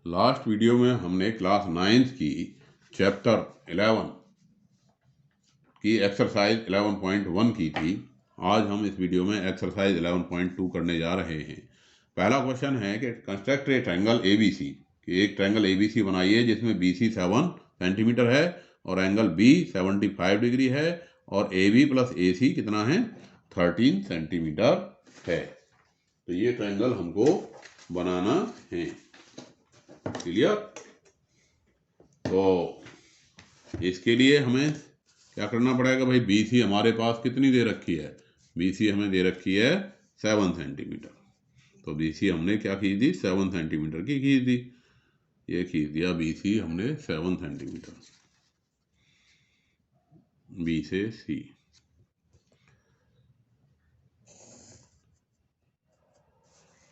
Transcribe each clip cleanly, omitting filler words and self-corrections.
Last video में हमने class 9th की चैप्टर 11 की एक्सरसाइज 11.1 की थी। आज हम इस वीडियो में एक्सरसाइज 11.2 करने जा रहे हैं। पहला क्वेश्चन है कि कंस्ट्रक्ट ए ट्रायंगल ABC, कि एक ट्रायंगल ABC बनाइए जिसमें BC 7 सेंटीमीटर है और एंगल B 75 डिग्री है और AB प्लस AC कितना है 13 सेंटीमीटर है। तो ये ट्रायंगल हमको बनाना है। क्लियर? तो इसके लिए हमें क्या करना पड़ेगा भाई, BC हमारे पास कितनी दे रखी है? BC हमें दे रखी है 7 सेंटीमीटर। तो BC हमने क्या खींच दी? 7 सेंटीमीटर की खींच दी। ये खींच दिया BC हमने 7 सेंटीमीटर, B से C।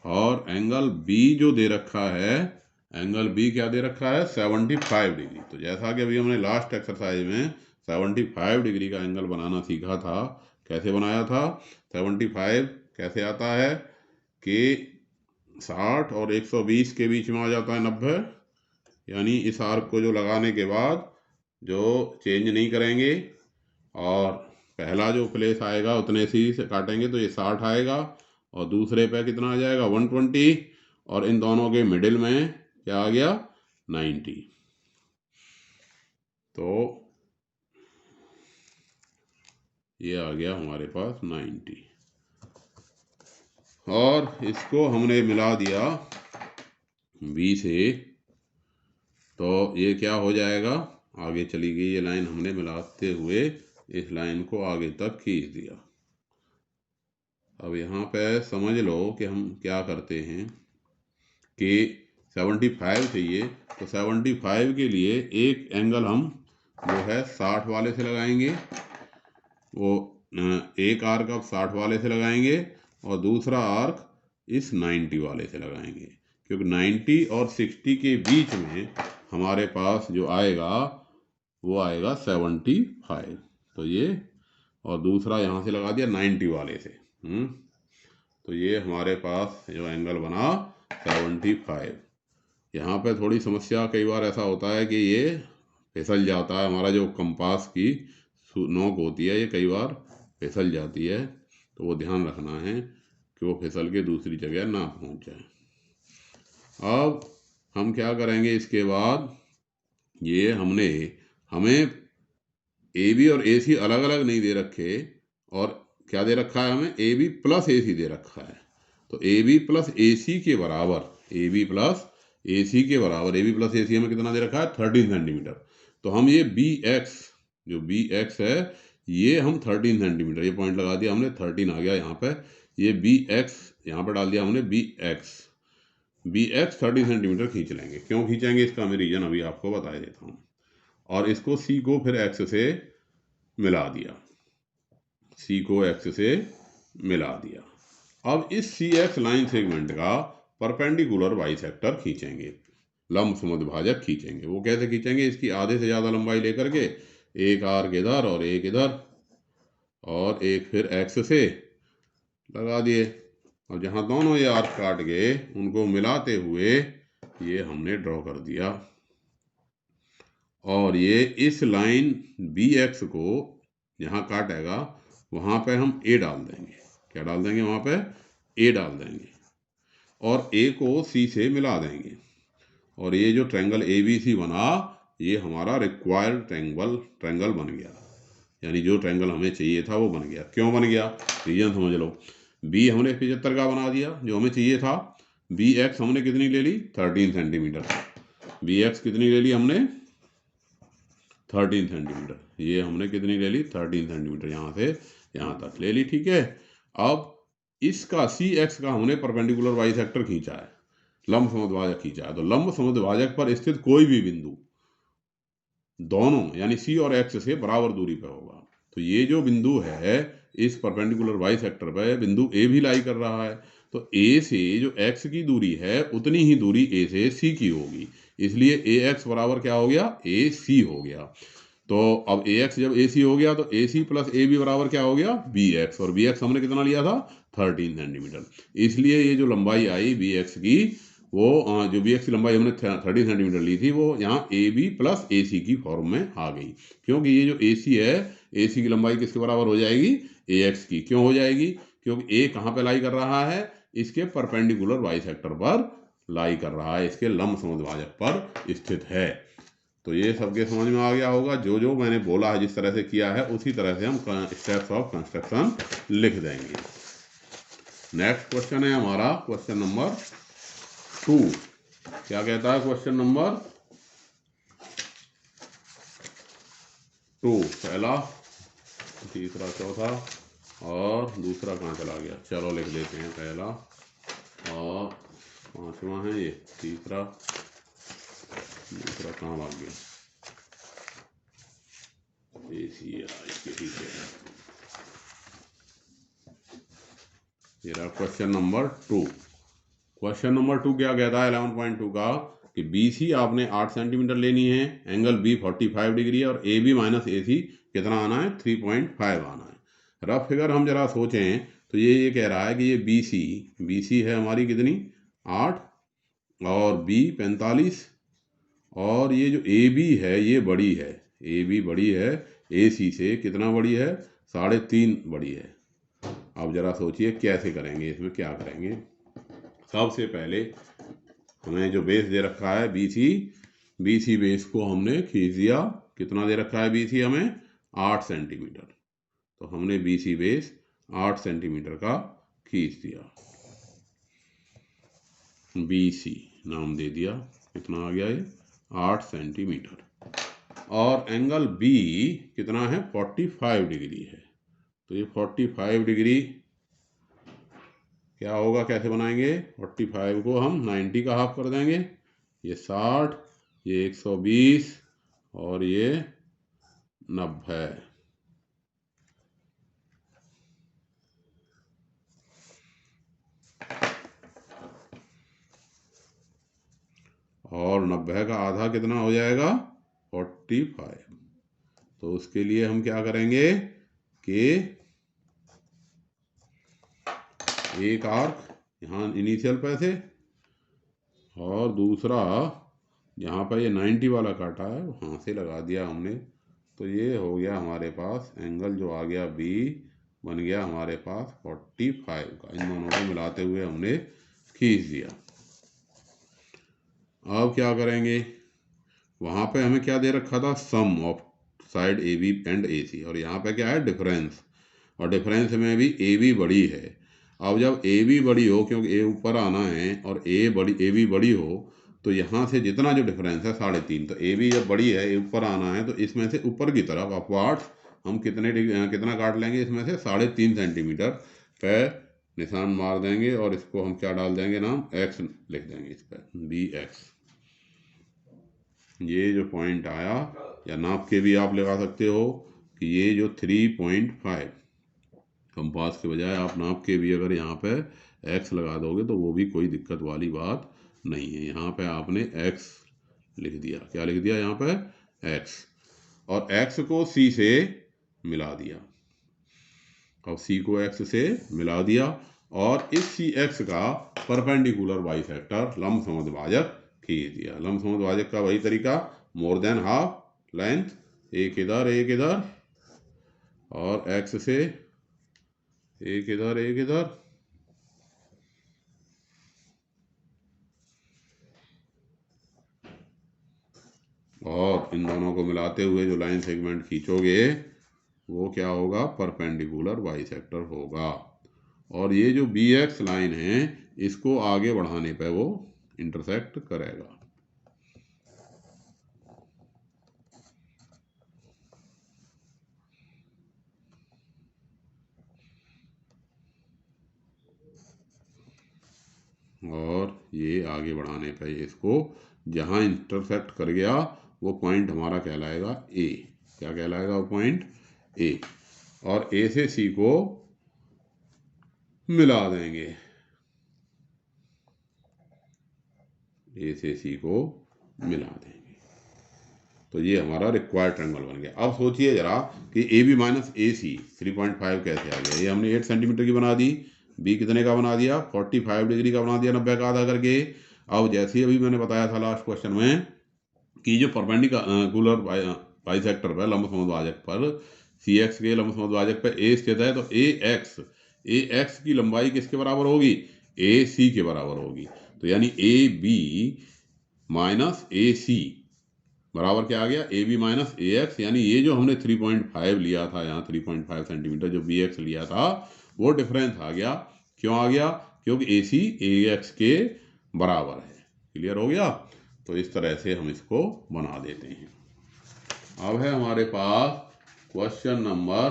और एंगल B जो दे रखा है, एंगल B क्या दे रखा है? 75 डिग्री। तो जैसा कि अभी हमने लास्ट एक्सरसाइज में 75 डिग्री का एंगल बनाना सीखा था। कैसे बनाया था? 75 कैसे आता है कि 60 और 120 के बीच में आ जाता है 90। यानी इस आर्क को जो लगाने के बाद जो चेंज नहीं करेंगे और पहला जो प्लेस आएगा उतने सी से काटेंगे तो ये 60 आएगा और दूसरे पे कितना आ जाएगा? 120। और इन दोनों के मिडिल में क्या आ गया? 90। तो ये आ गया हमारे पास 90 और इसको हमने मिला दिया B से। तो ये क्या हो जाएगा? आगे चली गई ये लाइन, हमने मिलाते हुए इस लाइन को आगे तक खींच दिया। अब यहाँ पे समझ लो कि हम क्या करते हैं कि 75 चाहिए, तो 75 के लिए एक एंगल हम जो है 60 वाले से लगाएंगे। वो एक आर्क अब 60 वाले से लगाएंगे और दूसरा आर्क इस 90 वाले से लगाएंगे, क्योंकि 90 और 60 के बीच में हमारे पास जो आएगा वो आएगा 75। तो ये, और दूसरा यहाँ से लगा दिया 90 वाले से। तो ये हमारे पास जो एंगल बना 75। यहाँ पे थोड़ी समस्या, कई बार ऐसा होता है कि ये फिसल जाता है, हमारा जो कंपास की नोक होती है ये कई बार फिसल जाती है। तो वो ध्यान रखना है कि वो फिसल के दूसरी जगह ना पहुँच जाए। अब हम क्या करेंगे इसके बाद, ये हमें AB और AC अलग अलग नहीं दे रखे, और क्या दे रखा है हमें? AB प्लस AC दे रखा है। तो AB प्लस AC के बराबर, AB प्लस AC के बराबर, AB प्लस AC हमें कितना दे रखा है? 13 सेंटीमीटर। तो हम ये BX, जो BX है ये हम 13 सेंटीमीटर, ये पॉइंट लगा दिया हमने, 13 आ गया यहाँ पे। ये BX यहाँ पर डाल दिया हमने, BX 30 सेंटीमीटर खींच लेंगे। क्यों खींचेंगे इसका मैं रीजन अभी आपको बता देता हूँ। और इसको C को फिर X से मिला दिया, C को X से मिला दिया। अब इस CX लाइन सेगमेंट का परपेंडिकुलर बाइसेक्टर खींचेंगे, लंब समद्विभाजक खींचेंगे। वो कैसे खींचेंगे? इसकी आधे से ज़्यादा लंबाई लेकर के एक आर्क इधर और एक इधर और एक फिर X से लगा दिए, और जहाँ दोनों ये आर्क काट गए उनको मिलाते हुए ये हमने ड्रॉ कर दिया। और ये इस लाइन BX को जहाँ काटेगा वहाँ पे हम A डाल देंगे। क्या डाल देंगे? वहाँ पे A डाल देंगे और A को C से मिला देंगे। और ये जो ट्रायंगल ABC बना, ये हमारा रिक्वायर्ड ट्रायंगल बन गया। यानी जो ट्रायंगल हमें चाहिए था वो बन गया। क्यों बन गया? रीजन समझ लो। B हमने 75 का बना दिया जो हमें चाहिए था। BX हमने कितनी ले ली? 13 सेंटीमीटर। BX कितनी ले ली हमने? 13 सेंटीमीटर। ये हमने कितनी ले ली? 13 सेंटीमीटर, यहाँ से यहाँ तक ले ली। ठीक है। अब इसका CX का हमने परपेंडिकुलर बाइसेक्टर खींचा है, लंब समद्विभाजक खींचा है। तो लंब समद्विभाजक पर स्थित कोई भी बिंदु दोनों यानी C और X से बराबर दूरी पर होगा। तो ये जो बिंदु है इस परपेंडिकुलर बाइसेक्टर पर बिंदु A भी लाई कर रहा है। तो A से जो X की दूरी है उतनी ही दूरी A से C की होगी, इसलिए AX बराबर क्या हो गया? AC हो गया। तो अब AX जब AC हो गया तो AC प्लस AB बराबर क्या हो गया? BX। और BX हमने कितना लिया था? 13 सेंटीमीटर। इसलिए ये जो लंबाई आई BX की वो जो बी एक्स की लंबाई हमने 30 सेंटीमीटर ली थी वो यहाँ ए बी प्लस ए सी की फॉर्म में आ गई, क्योंकि ये जो ए सी है, ए सी की लंबाई किसके बराबर हो जाएगी, ए एक्स की। क्यों हो जाएगी, क्योंकि ए कहाँ पे लाई कर रहा है, इसके परपेंडिकुलर वाई सेक्टर पर लाई कर रहा है, इसके लंबसमद्विभाजक पर स्थित है। तो ये सबके समझ में आ गया होगा। जो जो मैंने बोला है, जिस तरह से किया है, उसी तरह से हम स्टेप्स ऑफ कंस्ट्रक्शन लिख देंगे। नेक्स्ट क्वेश्चन है हमारा क्वेश्चन नंबर 2। क्या कहता है क्वेश्चन नंबर 2? पहला, तीसरा, चौथा और दूसरा कहाँ चला गया, चलो लिख देते हैं। पहला और पांचवा है ये, तीसरा, दूसरा कहाँ भाग गया, इसके पीछे ये रहा क्वेश्चन नंबर 2। क्वेश्चन नंबर 2 क्या कहता है 11.2 का कि BC आपने 8 सेंटीमीटर लेनी है, एंगल B 45 डिग्री है और AB माइनस AC कितना आना है, 3.5 आना है। रफ फिगर हम जरा सोचें तो ये कह रहा है कि ये BC है हमारी कितनी, 8 और B 45 और ये जो AB है ये बड़ी है, AB बड़ी है AC से, कितना बड़ी है, 3.5 बड़ी है। अब जरा सोचिए कैसे करेंगे, इसमें क्या करेंगे। सबसे पहले हमें जो बेस दे रखा है BC बेस को हमने खींच दिया। कितना दे रखा है BC हमें, 8 सेंटीमीटर। तो हमने BC बेस 8 सेंटीमीटर का खींच दिया, BC नाम दे दिया। कितना आ गया ये, 8 सेंटीमीटर। और एंगल B कितना है, 45 डिग्री है। तो ये 45 डिग्री क्या होगा, कैसे बनाएंगे, 45 को हम 90 का हाफ कर देंगे, ये 60, ये 120 और ये 90। और 90 का आधा कितना हो जाएगा, 45। तो उसके लिए हम क्या करेंगे कि एक आर्क यहाँ इनिशियल पे से और दूसरा जहाँ पर ये 90 वाला काटा है वहाँ से लगा दिया हमने। तो ये हो गया हमारे पास एंगल जो आ गया B बन गया हमारे पास 45 का। इन दोनों को मिलाते हुए हमने खींच दिया। अब क्या करेंगे, वहाँ पे हमें क्या दे रखा था, sum of side AB and AC, और यहाँ पे क्या है, डिफरेंस। और डिफरेंस में भी AB बड़ी है। अब जब AB बड़ी हो, क्योंकि A ऊपर आना है और AB बड़ी हो, तो यहाँ से जितना जो डिफरेंस है 3.5, तो AB जब बड़ी है, A ऊपर आना है, तो इसमें से ऊपर की तरफ अपवार्ड्स हम कितना काट लेंगे, इसमें से 3.5 सेंटीमीटर पे निशान मार देंगे और इसको हम क्या डाल देंगे, नाम X लिख देंगे इस पर, BX। ये जो पॉइंट आया, या नाप के भी आप लगा सकते हो कि ये जो 3.5, कंपास के बजाय आप नाप के भी अगर यहाँ पे X लगा दोगे तो वो भी कोई दिक्कत वाली बात नहीं है। यहाँ पे आपने X लिख दिया, क्या लिख दिया यहाँ पे, X, और X को C से मिला दिया। अब C को X से मिला दिया और इस CX का परपेंडिकुलर बाइसेक्टर लंबसमद्विभाजक खींच दिया। लंबसमद्विभाजक का वही तरीका, मोर देन हाफ लेंथ, एक इधर और X से एक इधर और इन दोनों को मिलाते हुए जो लाइन सेगमेंट खींचोगे वो क्या होगा, परपेंडिकुलर बाइसेक्टर होगा। और ये जो BX लाइन है इसको आगे बढ़ाने पे वो इंटरसेक्ट करेगा। और ये आगे बढ़ाने पे इसको जहाँ इंटरसेक्ट कर गया वो पॉइंट हमारा कहलाएगा A। क्या कहलाएगा वो पॉइंट, A। और A से C को मिला देंगे, A से C को मिला देंगे। तो ये हमारा रिक्वायर्ड ट्रायंगल बन गया। अब सोचिए जरा कि AB माइनस AC 3.5 कैसे आ गया। ये हमने 8 सेंटीमीटर की बना दी, B कितने का बना दिया, 45 डिग्री का बना दिया 90 का आधा करके। अब जैसे ही अभी मैंने बताया था लास्ट क्वेश्चन में कि जो परपेंडिकुलर बाइसेक्टर पर लंबसमद्भाजक पर सी एक्स के लंबसमद्भाजक पर ए स्थित है, तो ए एक्स की लंबाई किसके बराबर होगी? ए सी के बराबर होगी। तो यानी ए बी माइनस ए सी बराबर क्या आ गया? A b minus a x. यानी ये जो हमने 3.5 लिया था यहाँ, 3.5 सेंटीमीटर जो बी एक्स लिया था, वो डिफरेंस आ गया। क्यों आ गया? क्योंकि ए सी ए एक्स के बराबर है। क्लियर हो गया? तो इस तरह से हम इसको बना देते हैं। अब है हमारे पास क्वेश्चन नंबर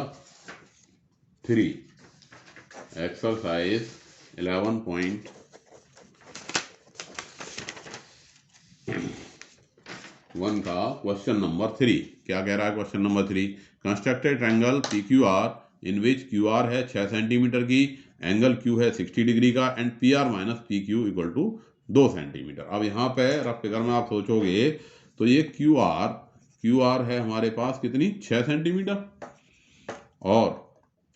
3, एक्सरसाइज 11.1 का क्वेश्चन नंबर 3। क्या कह रहा है question number 3? Constructed triangle P Q R in which Q R है 6 सेंटीमीटर की, एंगल क्यू है 60 डिग्री का, and P R minus P Q equal to 2 centimetre. अब यहाँ पे रफ फिगर में आप सोचोगे तो ये क्यू आर है हमारे पास कितनी? 6 सेंटीमीटर, और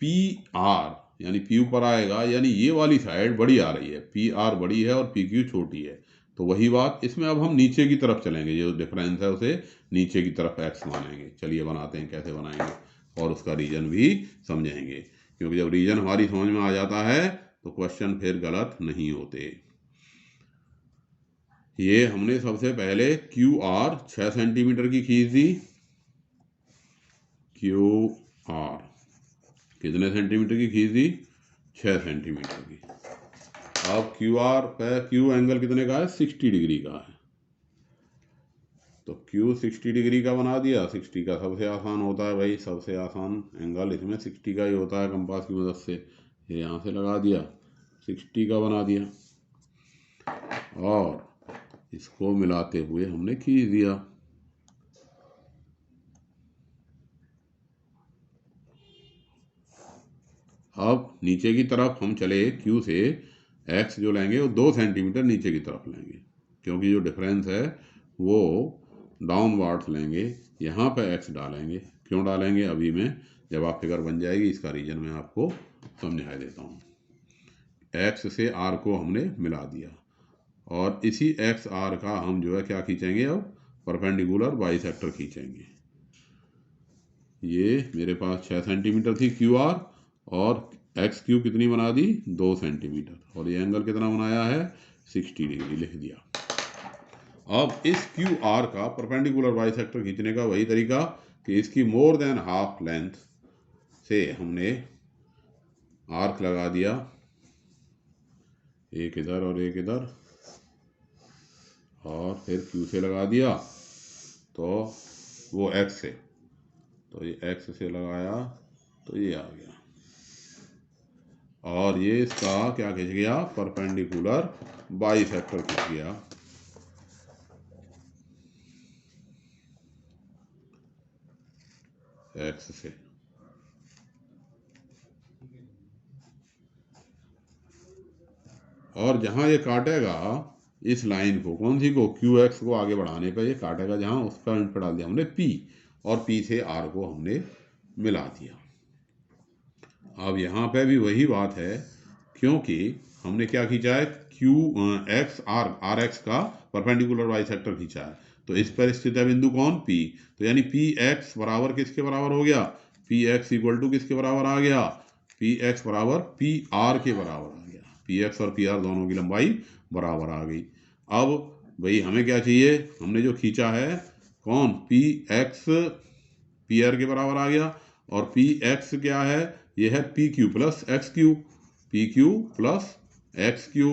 पी आर यानी पी ऊपर आएगा, यानी ये वाली साइड बड़ी आ रही है, पी आर बड़ी है और पी क्यू छोटी है। तो वही बात इसमें अब हम नीचे की तरफ चलेंगे, जो डिफरेंस है उसे नीचे की तरफ एक्स मानेंगे। चलिए बनाते हैं, कैसे बनाएंगे और उसका रीजन भी समझेंगे, क्योंकि जब रीजन हमारी समझ में आ जाता है तो क्वेश्चन फिर गलत नहीं होते। ये हमने सबसे पहले क्यू आर 6 सेंटीमीटर की खींच दी। क्यू आर कितने सेंटीमीटर की खींच दी? 6 सेंटीमीटर की। अब क्यू आर पे क्यू एंगल कितने का है? 60 डिग्री का है। तो क्यू 60 डिग्री का बना दिया। 60 का सबसे आसान होता है भाई, सबसे आसान एंगल इसमें 60 का ही होता है कंपास की मदद से। ये यहाँ से लगा दिया, 60 का बना दिया, और इसको मिलाते हुए हमने खींच दिया। अब नीचे की तरफ हम चले, क्यू से एक्स जो लेंगे वो 2 सेंटीमीटर नीचे की तरफ लेंगे, क्योंकि जो डिफरेंस है वो डाउनवर्ड्स लेंगे। यहाँ पे एक्स डालेंगे। क्यों डालेंगे? अभी में जब आप फिगर बन जाएगी इसका रीजन मैं आपको समझा देता हूँ। एक्स से आर को हमने मिला दिया, और इसी एक्स आर का हम जो है क्या खींचेंगे? अब परपेंडिकुलर बाइसेक्टर खींचेंगे। ये मेरे पास 6 सेंटीमीटर थी क्यू आर, और एक्स क्यू कितनी बना दी? 2 सेंटीमीटर, और ये एंगल कितना बनाया है? 60 डिग्री लिख दिया। अब इस क्यू आर का परपेंडिकुलर बाइसेक्टर खींचने का वही तरीका कि इसकी मोर देन हाफ लेंथ से हमने आर्क लगा दिया, एक इधर और एक इधर, और फिर क्यू से लगा दिया, तो वो एक्स से, तो ये एक्स से लगाया तो ये आ गया, और ये इसका क्या खींच गया? परपेंडिकुलर बाइसेक्टर खींच गया। एक्स से। और जहां ये काटेगा इस लाइन को, कौन सी को? क्यू एक्स को आगे बढ़ाने पर ये काटेगा, जहां उस पॉइंट पर डाल दिया हमने पी, और पी से आर को हमने मिला दिया। अब यहाँ पे भी वही बात है, क्योंकि हमने क्या खींचा है? क्यू एक्स आर एक्स का परपेंडिकुलर बाइसेक्टर खींचा है, तो इस पर स्थित है बिंदु कौन? पी। तो यानी पी एक्स बराबर किसके बराबर हो गया? पी एक्स इक्वल टू किसके बराबर आ गया? पी एक्स बराबर पी आर के बराबर आ गया। पी एक्स और पी आर दोनों की लंबाई बराबर आ गई। अब भाई हमें क्या चाहिए? हमने जो खींचा है कौन? पी एक्स पी आर के बराबर आ गया, और पी एक्स क्या है? ये है P Q plus x Q. P Q plus x Q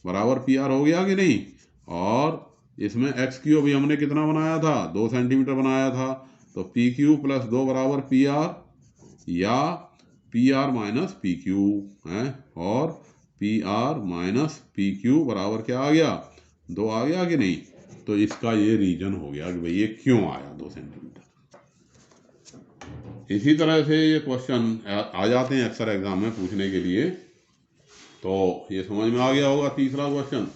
बराबर पी आर हो गया कि नहीं? और इसमें एक्स क्यू अभी हमने कितना बनाया था? 2 सेंटीमीटर बनाया था। तो पी क्यू प्लस 2 बराबर पी आर, या P R minus P Q है, और P R minus P Q बराबर क्या आ गया? 2 आ गया कि नहीं? तो इसका ये रीजन हो गया कि भाई ये क्यों आया 2 सेंटीमीटर। इसी तरह से ये क्वेश्चन आ जाते हैं अक्सर एग्जाम में पूछने के लिए, तो ये समझ में आ गया होगा। तीसरा क्वेश्चन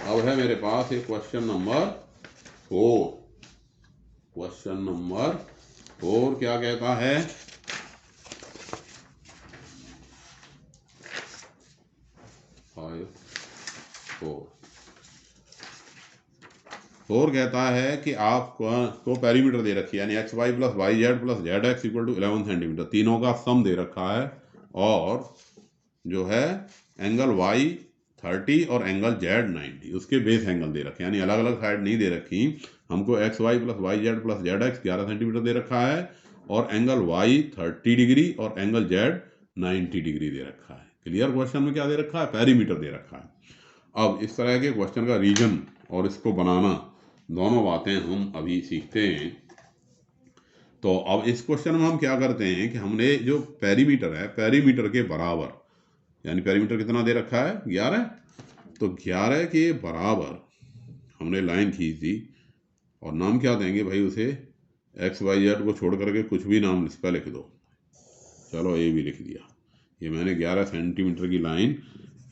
अब है मेरे पास एक क्वेश्चन नंबर 4। क्वेश्चन नंबर 4 क्या कहता है? 4 कहता है कि आपको पेरीमीटर दे रखी है, यानी x y plus y z plus z x equal to 11 centimetre, तीनों का सम दे रखा है, और जो है एंगल वाई 30 और एंगल जेड 90 उसके बेस एंगल दे रखे हैं, यानी अलग अलग साइड नहीं दे रखी। हमको x y plus y z plus z x 11 centimetre दे रखा है, और एंगल वाई 30 डिग्री और एंगल जेड 90 डिग्री दे रखा है। क्लियर? क्वेश्चन में क्या दे रखा है? पेरीमीटर दे रखा है। अब इस तरह के क्वेश्चन का रीजन और इसको बनाना दोनों बातें हम अभी सीखते हैं। तो अब इस क्वेश्चन में हम क्या करते हैं कि हमने जो पेरीमीटर है, पेरीमीटर के बराबर, यानी पेरीमीटर कितना दे रखा है? 11। तो 11 के बराबर हमने लाइन खींच दी, और नाम क्या देंगे भाई उसे? एक्स वाई जेड को छोड़ करके कुछ भी नाम इस पर लिख दो। चलो ए बी लिख दिया। ये मैंने 11 सेंटीमीटर की लाइन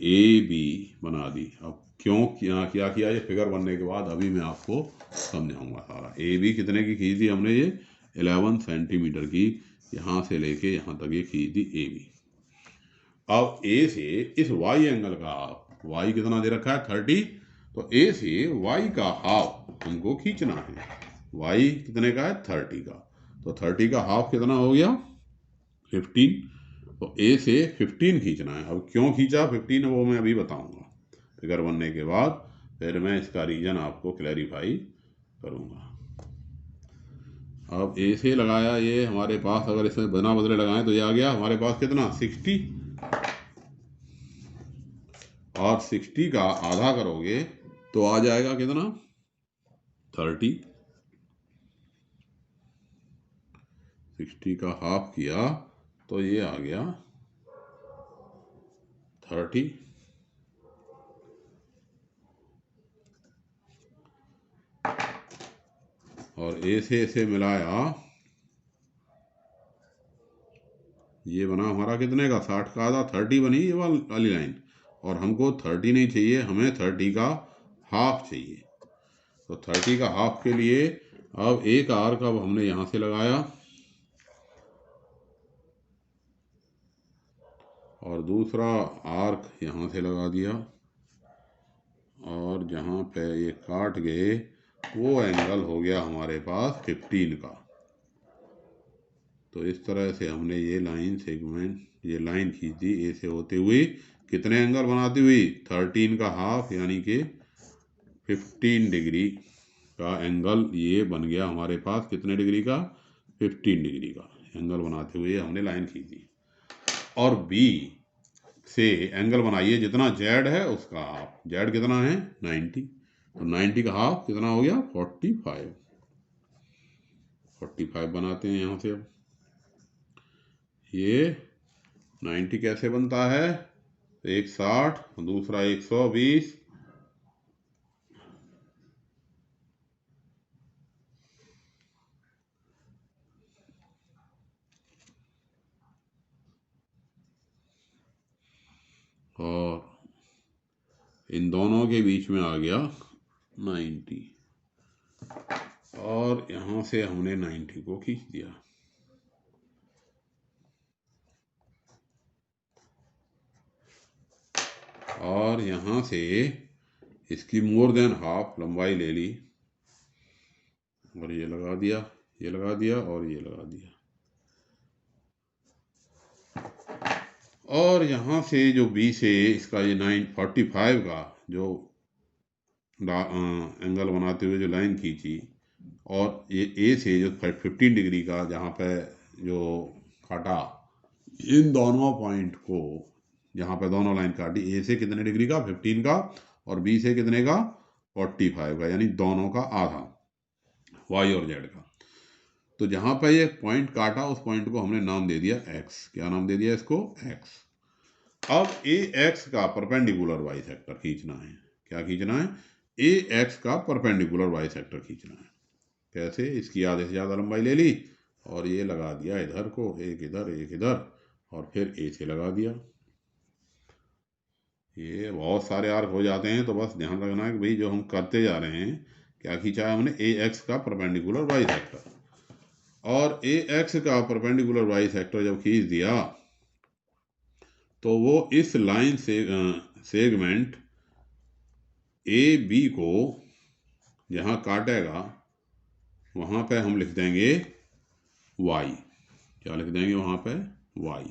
ए बी बना दी। अब क्यों क्या किया ये फिगर बनने के बाद अभी मैं आपको समझाऊंगा सारा। ए बी कितने की खींच दी हमने? ये 11 सेंटीमीटर की, यहाँ से लेके यहाँ तक ये खींच दी ए बी। अब ए से इस वाई एंगल का, वाई कितना दे रखा है? 30। तो ए से वाई का हाफ हमको खींचना है। वाई कितने का है? 30 का। तो 30 का हाफ कितना हो गया? 15। तो ए से 15 खींचना है। अब क्यों खींचा 15 वो मैं अभी बताऊंगा फिगर बनने के बाद, फिर मैं इसका रीजन आपको क्लैरिफाई करूंगा। अब ए से लगाया ये हमारे पास, अगर इसमें बिना बदले लगाएं तो ये आ गया हमारे पास कितना? 60। और 60 का आधा करोगे तो आ जाएगा कितना? 30। 60 का हाफ किया तो ये आ गया 30। और ए से इसे मिलाया, ये बना हमारा कितने का? 60 का आधा, 30 बनी ये वाली लाइन। और हमको 30 नहीं चाहिए, हमें 30 का हाफ चाहिए। तो 30 का हाफ के लिए अब एक आर्क अब हमने यहाँ से लगाया, और दूसरा आर्क यहाँ से लगा दिया, और जहाँ पे ये काट गए वो एंगल हो गया हमारे पास 15 का। तो इस तरह से हमने ये लाइन सेगमेंट, ये लाइन खींच दी ए से होते हुए, कितने एंगल बनाती हुई? 13 का हाफ, यानी कि 15 डिग्री का एंगल ये बन गया हमारे पास। कितने डिग्री का? 15 डिग्री का एंगल बनाते हुए हमने लाइन खींची। और बी से एंगल बनाइए जितना जेड है उसका हाफ। जेड कितना है? 90। तो 90 का हाफ कितना हो गया? 45। 45 बनाते हैं यहाँ से। अब ये 90 कैसे बनता है? एक 60, दूसरा 120, और इन दोनों के बीच में आ गया 90, और यहाँ से हमने 90 को खींच दिया। और यहाँ से इसकी मोर देन हाफ लंबाई ले ली, और ये लगा दिया, ये लगा दिया, और ये लगा दिया। और यहाँ से जो बी से इसका ये 945 का जो एंगल बनाते हुए जो लाइन खींची, और ये ए से जो 15 डिग्री का जहाँ पे जो काटा, इन दोनों पॉइंट को जहाँ पे दोनों लाइन काटी, ए से कितने डिग्री का? 15 का, और बी से कितने का? 45 का, यानी दोनों का आधा, वाई और जेड का। तो जहाँ पे ये पॉइंट काटा उस पॉइंट को हमने नाम दे दिया एक्स। क्या नाम दे दिया इसको? एक्स। अब ए एक्स का परपेंडिकुलर वाई सेक्टर खींचना है। क्या खींचना है? ए एक्स का परपेंडिकुलर वाई सेक्टर खींचना है। कैसे? इसकी आधे से ज़्यादा लंबाई ले ली, और ये लगा दिया इधर को, एक इधर एक इधर, और फिर ए से लगा दिया। ये बहुत सारे आर्क हो जाते हैं, तो बस ध्यान रखना है कि भाई जो हम करते जा रहे हैं, क्या खींचा है हमने? ए एक्स का परपेंडिकुलर वाई सेक्टर। और ए एक्स का परपेंडिकुलर वाई सेक्टर जब खींच दिया, तो वो इस लाइन से सेगमेंट ए बी को जहाँ काटेगा वहाँ पे हम लिख देंगे y। क्या लिख देंगे वहाँ पे? y।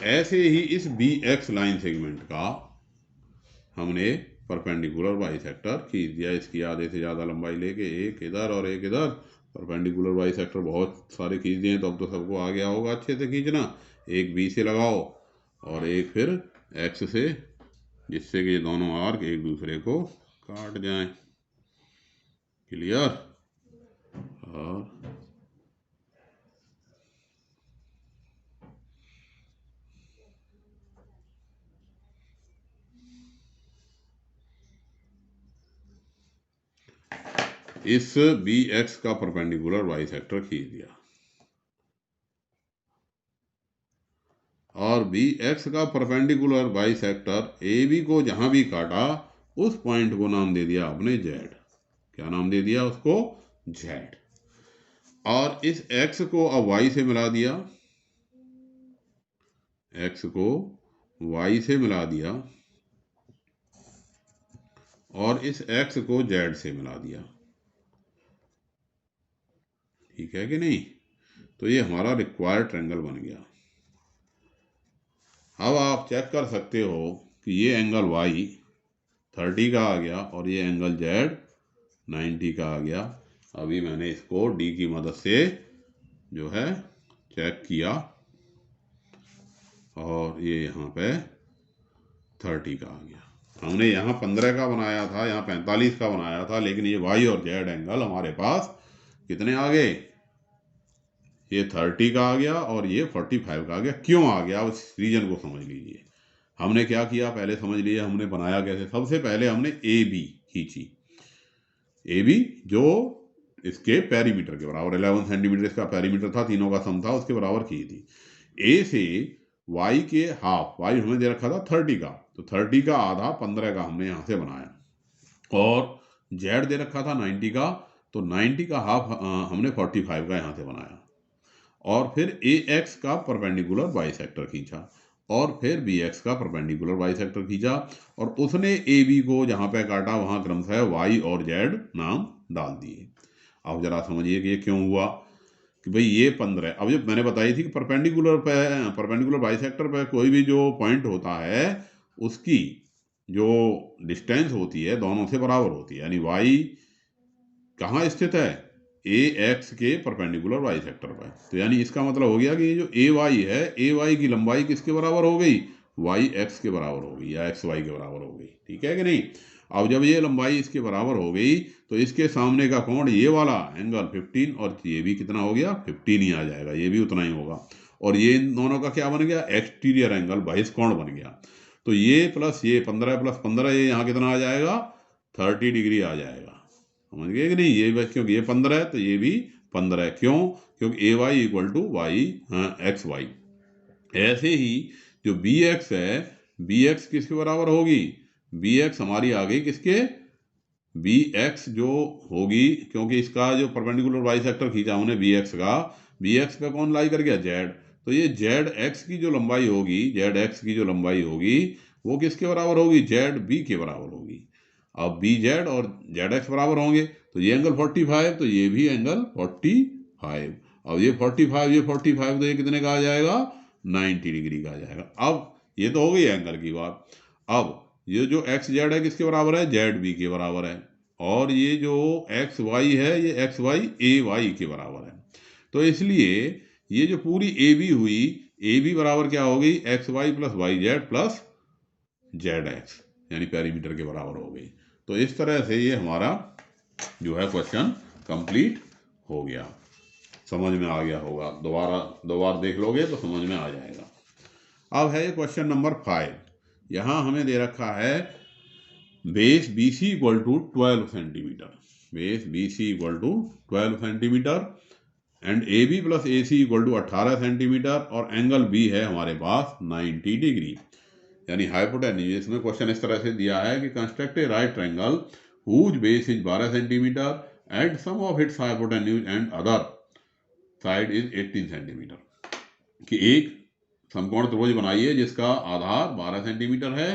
ऐसे ही इस BX लाइन सेगमेंट का हमने परपेंडिकुलर बाइसेक्टर खींच दिया। इसकी आधे से ज़्यादा लंबाई लेके एक इधर और एक इधर परपेंडिकुलर बाइसेक्टर बहुत सारे खींच दिए, तो अब तो सबको आ गया होगा अच्छे से खींचना। एक B से लगाओ और एक फिर X से, जिससे कि ये दोनों आर्क एक दूसरे को काट जाएं। क्लियर? और इस BX का परपेंडिकुलर बाइसेक्टर खींच दिया और BX का परपेंडिकुलर बाइसेक्टर AB को जहां भी काटा उस पॉइंट को नाम दे दिया आपने Z। क्या नाम दे दिया उसको? Z। और इस X को अब Y से मिला दिया, X को Y से मिला दिया और इस X को Z से मिला दिया। ठीक है कि नहीं? तो ये हमारा रिक्वायर्ड ट्रायंगल बन गया। अब आप चेक कर सकते हो कि ये एंगल Y 30 का आ गया और ये एंगल Z 90 का आ गया। अभी मैंने इसको D की मदद से जो है चेक किया और ये यहाँ पे 30 का आ गया। हमने यहाँ 15 का बनाया था, यहाँ 45 का बनाया था, लेकिन ये Y और Z एंगल हमारे पास कितने आ गए? ये 30 का आ गया और ये 45 का आ गया। क्यों आ गया? उस रीजन को समझ लीजिए। हमने क्या किया पहले समझ लिया। हमने बनाया कैसे? सबसे पहले हमने AB खींची। AB जो इसके पेरीमीटर के बराबर 11 सेंटीमीटर इसका पेरीमीटर था, तीनों का सम था, उसके बराबर की थी। A से Y के हाफ, Y हमें दे रखा था 30 का, तो 30 का आधा 15 का हमने यहाँ से बनाया और Z दे रखा था 90 का, तो 90 का हाफ हमने 45 का यहाँ से बनाया और फिर AX का परपेंडिकुलर बाइसेक्टर खींचा और फिर BX का परपेंडिकुलर बाइसेक्टर खींचा और उसने AB को जहाँ पे काटा वहाँ क्रमशः Y और Z नाम डाल दिए। अब जरा समझिए कि ये क्यों हुआ कि भाई ये 15। अब जब मैंने बताई थी कि परपेंडिकुलर बाइसेक्टर पे कोई भी जो पॉइंट होता है उसकी जो डिस्टेंस होती है दोनों से बराबर होती है, यानी Y कहाँ स्थित है? AX के परपेंडिकुलर बाइसेक्टर पर। तो यानी इसका मतलब हो गया कि ये जो AY है, AY की लंबाई किसके बराबर हो गई? YX के बराबर हो गई या XY के बराबर हो गई। ठीक है कि नहीं? अब जब ये लंबाई इसके बराबर हो गई तो इसके सामने का कोण ये वाला एंगल 15 और ये भी कितना हो गया? 15 ही आ जाएगा, ये भी उतना ही होगा। और ये इन दोनों का क्या बन गया? एक्सटीरियर एंगल, बहिष्कोण बन गया। तो ये प्लस ये 15 प्लस 15, ये यहाँ कितना आ जाएगा? 30 डिग्री आ जाएगा। समझ गए कि नहीं? ये बस क्योंकि ये 15 है तो ये भी 15 है। क्यों? क्योंकि AY equal to y XY। ऐसे ही जो BX है, BX किसके बराबर होगी? BX हमारी आ गई किसके? BX जो होगी, क्योंकि इसका जो परपेंडिकुलर बाइसेक्टर खींचा हमने BX का, BX पे कौन लाई कर गया? Z। तो ये ZX की जो लंबाई होगी, ZX की जो लंबाई होगी वो किसके बराबर होगी? ZB के बराबर होगी। अब BZ और ZX बराबर होंगे तो ये एंगल 45, तो ये भी एंगल 45। अब ये 45, ये 45, तो ये कितने का आ जाएगा? 90 डिग्री का आ जाएगा। अब ये तो हो गई एंगल की बात। अब ये जो XZ है किसके बराबर है? ZB के बराबर है। और ये जो XY है ये XY AY के बराबर है। तो इसलिए ये जो पूरी AB हुई, AB बराबर क्या हो गई? XY plus YZ plus ZX, यानी पेरीमीटर के बराबर हो गई। तो इस तरह से ये हमारा जो है क्वेश्चन कंप्लीट हो गया। समझ में आ गया होगा, दो बार देख लोगे तो समझ में आ जाएगा। अब है क्वेश्चन नंबर 5। यहाँ हमें दे रखा है base BC equal to 12 centimetre, base BC equal to 12 centimetre and AB plus AC equal to 18 centimetre और एंगल B है हमारे पास 90 डिग्री, यानी हाइपोटेन्यूज। इसमें क्वेश्चन इस तरह से दिया है कि construct a right triangle whose base is 12 centimetre and sum of its hypotenuse and other side is 18 centimetre. कि एक समकोण त्रिभुज बनाइए जिसका आधार 12 सेंटीमीटर है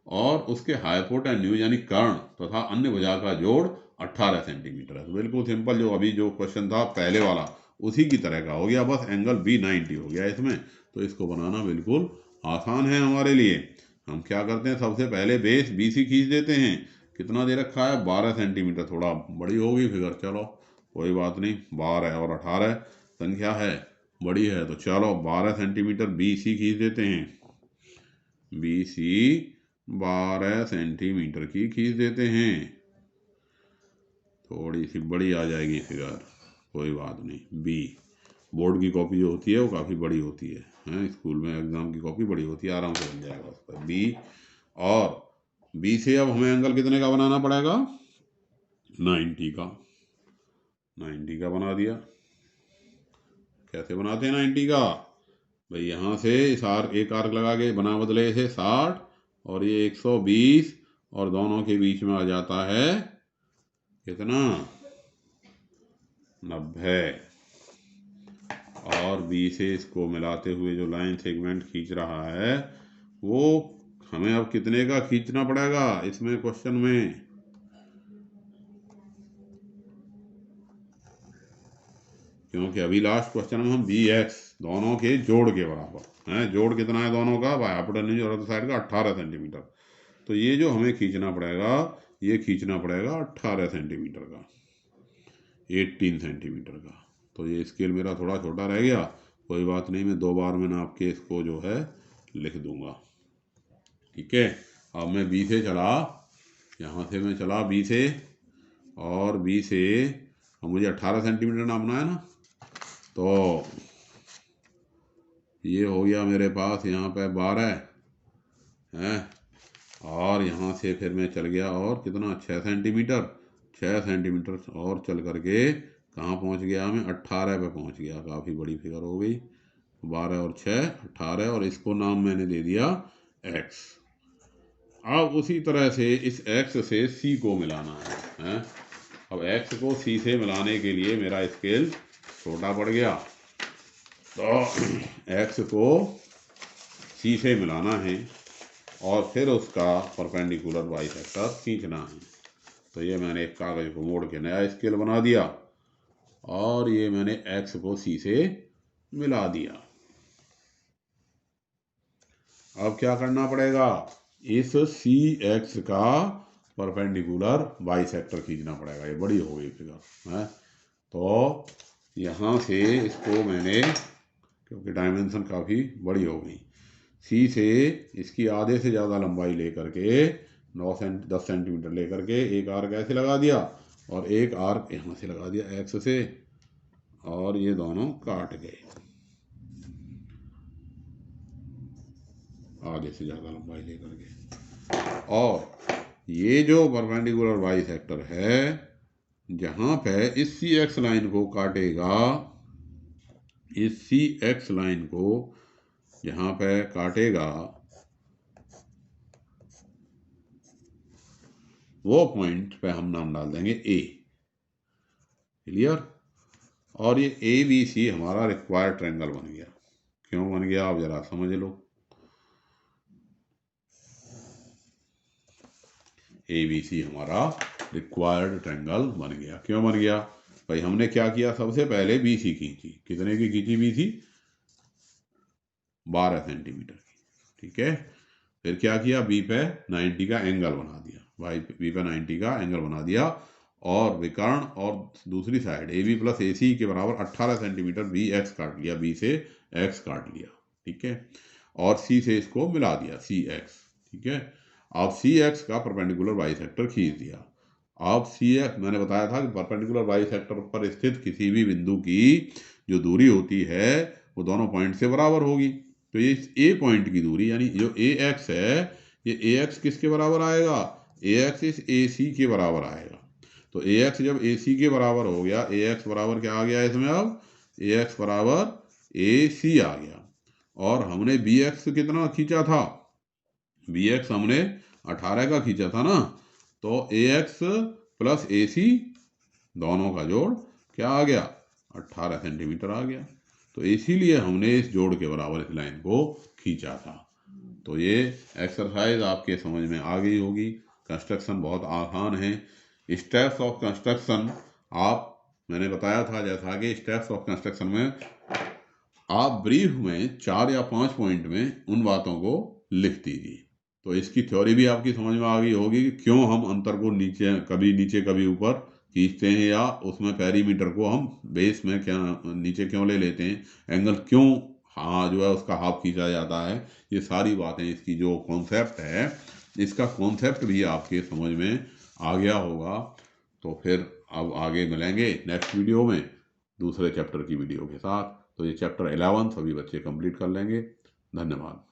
और उसके हाइपोटेन्यूज यानी कर्ण तथा अन्य भुजा का जोड़ 18 सेंटीमीटर है। तो बिल्कुल सिंपल, जो अभी जो क्वेश्चन था पहले वाला उसी की तरह का हो गया, बस एंगल बी 90 हो गया इसमें। तो इसको बनाना बिल्कुल आसान है हमारे लिए। हम क्या करते हैं, सबसे पहले बेस बी सी खींच देते हैं। कितना दे रखा है, 12 सेंटीमीटर। थोड़ा बड़ी होगी फिगर, चलो कोई बात नहीं, 12 और 18 संख्या है, बड़ी है, तो चलो 12 सेंटीमीटर बी सी खींच देते हैं। बी सी 12 सेंटीमीटर की खींच देते हैं। थोड़ी सी बड़ी आ जाएगी फिगर, कोई बात नहीं। बी बोर्ड की कॉपी जो होती है वो काफ़ी बड़ी होती है, हैं, स्कूल में एग्जाम की कॉपी बड़ी होती है, आराम से बन जाएगा उस पर बी। और बी से अब हमें एंगल कितने का बनाना पड़ेगा, 90 का। 90 का बना दिया। कैसे बनाते हैं 90 का, भाई यहाँ से इस आर्क, एक आर्क लगा के बना बदले इसे 60 और ये 120 और दोनों के बीच में आ जाता है कितना, 90। और बी से इसको मिलाते हुए जो लाइन सेगमेंट खींच रहा है वो हमें अब कितने का खींचना पड़ेगा इसमें क्वेश्चन में, क्योंकि अभी लास्ट क्वेश्चन में हम बी एक्स दोनों के जोड़ के बराबर हैं। जोड़ कितना है दोनों का, हाइपोटेन्यूज और साइड का 18 सेंटीमीटर। तो ये जो हमें खींचना पड़ेगा, ये खींचना पड़ेगा 18 सेंटीमीटर का, 18 सेंटीमीटर का। तो ये स्केल मेरा थोड़ा छोटा रह गया, कोई बात नहीं, मैं 2 बार में नाप के इसको जो है लिख दूंगा। ठीक है, अब मैं बी से चला, यहाँ से मैं चला बी से, और बी से अब मुझे 18 सेंटीमीटर नापना है ना, तो ये हो गया मेरे पास यहाँ पे 12 है। और यहाँ से फिर मैं चल गया और कितना, 6 सेंटीमीटर, 6 सेंटीमीटर और चल करके कहाँ पहुँच गया, मैं 18 पे पहुँच गया। काफ़ी बड़ी फिगर हो गई, 12 और 6 18, और इसको नाम मैंने दे दिया x। अब उसी तरह से इस x से c को मिलाना है। अब x को c से मिलाने के लिए मेरा स्केल छोटा पड़ गया, तो x को c से मिलाना है और फिर उसका परपेंडिकुलर बाइसेक्टर खींचना है। तो ये मैंने एक कागज को मोड़ के नया स्केल बना दिया और ये मैंने x को c से मिला दिया। अब क्या करना पड़ेगा, इस सी एक्स का परपेंडिकुलर बाइसेक्टर खींचना पड़ेगा। ये बड़ी हो गई फिगर है, तो यहाँ से इसको मैंने, क्योंकि डायमेंशन काफ़ी बड़ी हो गई, सी से इसकी आधे से ज़्यादा लंबाई लेकर के 10 सेंटीमीटर लेकर के एक आर्क ऐसे लगा दिया और एक आर्क यहाँ से लगा दिया एक्स से, और ये दोनों काट गए आधे से ज़्यादा लंबाई लेकर के। और ये जो परपेंडिकुलर बाइसेक्टर है, जहाँ पे इस सी एक्स लाइन को काटेगा, इस सी एक्स लाइन को जहाँ पे काटेगा, वो पॉइंट पे हम नाम डाल देंगे ए। क्लियर। और ये ए बी सी हमारा रिक्वायर्ड ट्रायंगल बन गया। क्यों बन गया, आप जरा समझ लो। ए बी सी हमारा रिक्वायर्ड ट्रायंगल बन गया। क्यों बन गया भाई, हमने क्या किया, सबसे पहले बी सी खींची। कितने की खींची बी सी, 12 सेंटीमीटर की। ठीक है, फिर क्या किया, बी पे 90 का एंगल बना दिया, भाई बी पे 90 का एंगल बना दिया, और विकर्ण और दूसरी साइड ए बी प्लस ए सी के बराबर 18 सेंटीमीटर बी एक्स काट लिया, बी से एक्स काट लिया। ठीक है, और सी से इसको मिला दिया, सी एक्स। ठीक है, अब सी एक्स का परपेंडिकुलर बाइसेक्टर खींच दिया। अब सी एक्स मैंने बताया था कि परपेंडिकुलर बाइसेक्टर पर स्थित किसी भी बिंदु की जो दूरी होती है वो दोनों पॉइंट से बराबर होगी। तो ये ए पॉइंट की दूरी यानी जो ए एक्स है, ये ए एक्स किसके बराबर आएगा, ए एक्स इस ए सी के बराबर आएगा। तो ए एक्स जब ए सी के बराबर हो गया, ए एक्स बराबर क्या आ गया इसमें, अब ए एक्स बराबर ए सी आ गया। और हमने बी एक्स कितना खींचा था, बी एक्स हमने 18 का खींचा था ना, तो ए एक्स प्लस ए सी दोनों का जोड़ क्या आ गया, 18 सेंटीमीटर आ गया। तो इसीलिए हमने इस जोड़ के बराबर इस लाइन को खींचा था। तो ये एक्सरसाइज आपके समझ में आ गई होगी। कंस्ट्रक्शन बहुत आसान है। स्टेप्स ऑफ कंस्ट्रक्शन मैंने बताया था जैसा कि स्टेप्स ऑफ कंस्ट्रक्शन में आप ब्रीफ में 4 या 5 पॉइंट में उन बातों को लिख दीजिए। तो इसकी थ्योरी भी आपकी समझ में आ गई होगी कि क्यों हम अंतर को नीचे कभी ऊपर खींचते हैं, या उसमें पेरीमीटर को हम बेस में क्या नीचे क्यों ले लेते हैं, एंगल क्यों जो है उसका हाफ खींचा जाता है। ये सारी बातें, इसकी जो कॉन्सेप्ट है, इसका कॉन्सेप्ट भी आपके समझ में आ गया होगा। तो फिर अब आगे मिलेंगे नेक्स्ट वीडियो में दूसरे चैप्टर की वीडियो के साथ। तो ये चैप्टर 11 सभी बच्चे कंप्लीट कर लेंगे। धन्यवाद।